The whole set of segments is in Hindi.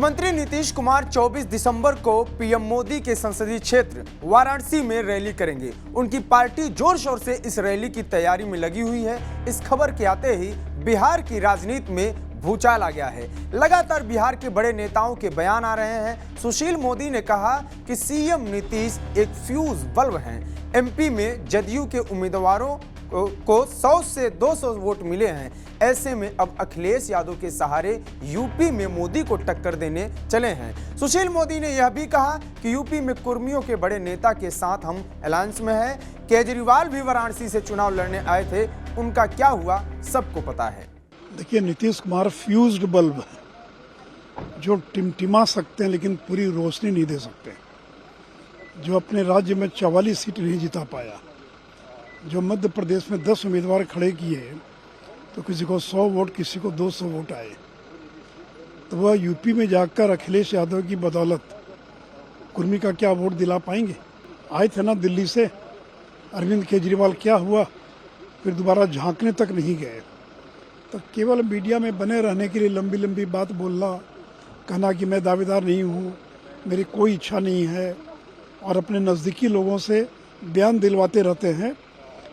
मुख्यमंत्री नीतीश कुमार 24 दिसंबर को पीएम मोदी के संसदीय क्षेत्र वाराणसी में रैली करेंगे। उनकी पार्टी जोर शोर से इस रैली की तैयारी में लगी हुई है। इस खबर के आते ही बिहार की राजनीति में भूचाल आ गया है। लगातार बिहार के बड़े नेताओं के बयान आ रहे हैं। सुशील मोदी ने कहा कि सीएम नीतीश एक फ्यूज बल्ब हैं। एमपी में जदयू के उम्मीदवारों को 100 से 200 वोट मिले हैं। ऐसे में अब अखिलेश यादव के सहारे यूपी में मोदी को टक्कर देने चले हैं। सुशील मोदी ने यह भी कहा कि यूपी में कुर्मियों के बड़े नेता के साथ हम अलायंस में हैं। केजरीवाल भी वाराणसी से चुनाव लड़ने आए थे, उनका क्या हुआ सबको पता है। देखिए, नीतीश कुमार फ्यूज्ड बल्ब है जो टिमटिमा सकते हैं लेकिन पूरी रोशनी नहीं दे सकते, जो अपने राज्य में 44 सीट नहीं जिता पाया, जो मध्य प्रदेश में 10 उम्मीदवार खड़े किए तो किसी को 100 वोट, किसी को 200 वोट आए, तो वह यूपी में जाकर अखिलेश यादव की बदौलत कुर्मी का क्या वोट दिला पाएंगे। आए थे ना दिल्ली से अरविंद केजरीवाल, क्या हुआ, फिर दोबारा झांकने तक नहीं गए। तो केवल मीडिया में बने रहने के लिए लंबी लंबी बात बोलना, कहना कि मैं दावेदार नहीं हूँ, मेरी कोई इच्छा नहीं है, और अपने नज़दीकी लोगों से बयान दिलवाते रहते हैं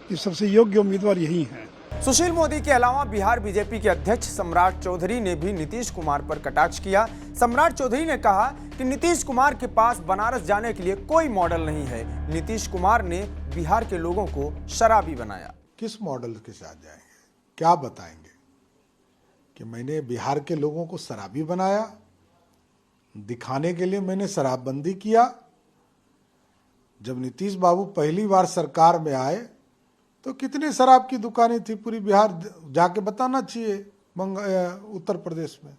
कि सबसे योग्य उम्मीदवार यही हैं। सुशील मोदी के अलावा बिहार बीजेपी के अध्यक्ष सम्राट चौधरी ने भी नीतीश कुमार पर कटाक्ष किया। सम्राट चौधरी ने कहा कि नीतीश कुमार के पास बनारस जाने के लिए कोई मॉडल नहीं है। नीतीश कुमार ने बिहार के लोगों को शराबी बनाया। किस मॉडल के साथ जाएंगे, क्या बताएंगे कि मैंने बिहार के लोगों को शराबी बनाया, दिखाने के लिए मैंने शराबबंदी किया। जब नीतीश बाबू पहली बार सरकार में आए तो कितनी शराब की दुकानें थी पूरी बिहार, जाके बताना चाहिए उत्तर प्रदेश में।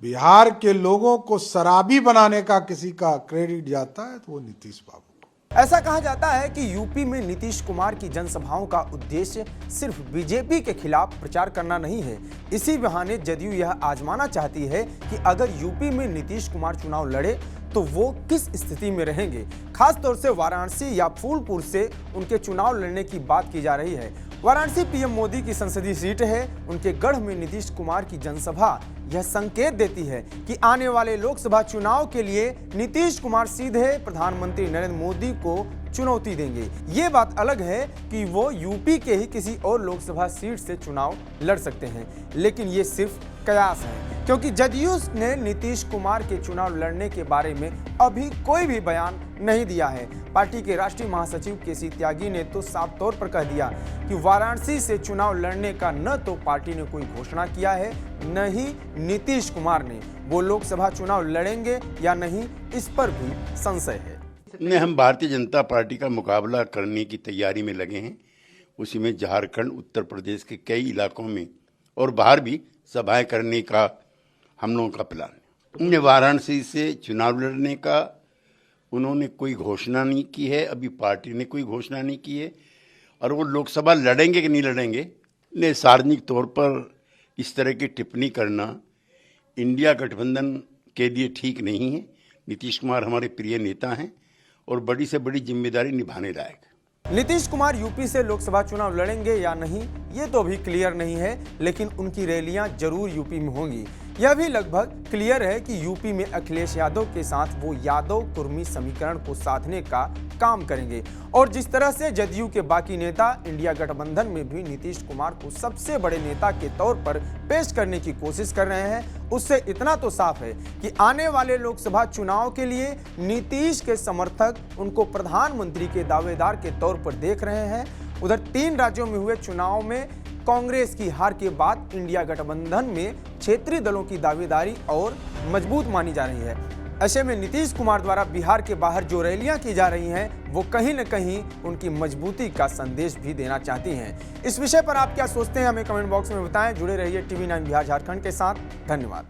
बिहार के लोगों को शराबी बनाने का किसी का क्रेडिट जाता है तो वो नीतीश बाबू को। ऐसा कहा जाता है कि यूपी में नीतीश कुमार की जनसभाओं का उद्देश्य सिर्फ बीजेपी के खिलाफ प्रचार करना नहीं है। इसी बहाने जदयू यह आजमाना चाहती है कि अगर यूपी में नीतीश कुमार चुनाव लड़े तो वो किस स्थिति में रहेंगे। खास तौर से वाराणसी या फूलपुर से उनके चुनाव लड़ने की बात की जा रही है। वाराणसी पीएम मोदी की संसदीय सीट है। उनके गढ़ में नीतीश कुमार की जनसभा यह संकेत देती है कि आने वाले लोकसभा चुनाव के लिए नीतीश कुमार सीधे प्रधानमंत्री नरेंद्र मोदी को चुनौती देंगे। ये बात अलग है कि वो यूपी के ही किसी और लोकसभा सीट से चुनाव लड़ सकते हैं, लेकिन ये सिर्फ कयास है, क्योंकि जदयू ने नीतीश कुमार के चुनाव लड़ने के बारे में अभी कोई भी बयान नहीं दिया है। पार्टी के राष्ट्रीय महासचिव केसी त्यागी ने तो साफ तौर पर कह दिया कि वाराणसी से चुनाव लड़ने का न तो पार्टी ने कोई घोषणा किया है, न ही नीतीश कुमार ने। वो लोकसभा चुनाव लड़ेंगे या नहीं, इस पर भी संशय है। हम भारतीय जनता पार्टी का मुकाबला करने की तैयारी में लगे हैं। उसी में झारखंड, उत्तर प्रदेश के कई इलाकों में और बाहर भी सभाएं करने का हम लोगों का प्लान है। वाराणसी से चुनाव लड़ने का उन्होंने कोई घोषणा नहीं की है, अभी पार्टी ने कोई घोषणा नहीं की है। और वो लोकसभा लड़ेंगे कि नहीं लड़ेंगे, ने सार्वजनिक तौर पर इस तरह की टिप्पणी करना इंडिया गठबंधन के लिए ठीक नहीं है। नीतीश कुमार हमारे प्रिय नेता हैं और बड़ी से बड़ी जिम्मेदारी निभाने लायक। नीतीश कुमार यूपी से लोकसभा चुनाव लड़ेंगे या नहीं, ये तो अभी क्लियर नहीं है, लेकिन उनकी रैलियां जरूर यूपी में होंगी। यह भी लगभग क्लियर है कि यूपी में अखिलेश यादव के साथ वो यादव कुर्मी समीकरण को साधने का काम करेंगे। और जिस तरह से जदयू के बाकी नेता इंडिया गठबंधन में भी नीतीश कुमार को सबसे बड़े नेता के तौर पर पेश करने की कोशिश कर रहे हैं, उससे इतना तो साफ है कि आने वाले लोकसभा चुनाव के लिए नीतीश के समर्थक उनको प्रधानमंत्री के दावेदार के तौर पर देख रहे हैं। उधर 3 राज्यों में हुए चुनाव में कांग्रेस की हार के बाद इंडिया गठबंधन में क्षेत्रीय दलों की दावेदारी और मजबूत मानी जा रही है। ऐसे में नीतीश कुमार द्वारा बिहार के बाहर जो रैलियां की जा रही हैं, वो कहीं न कहीं उनकी मजबूती का संदेश भी देना चाहती हैं। इस विषय पर आप क्या सोचते हैं, हमें कमेंट बॉक्स में बताएं। जुड़े रहिए TV9 बिहार झारखंड के साथ। धन्यवाद।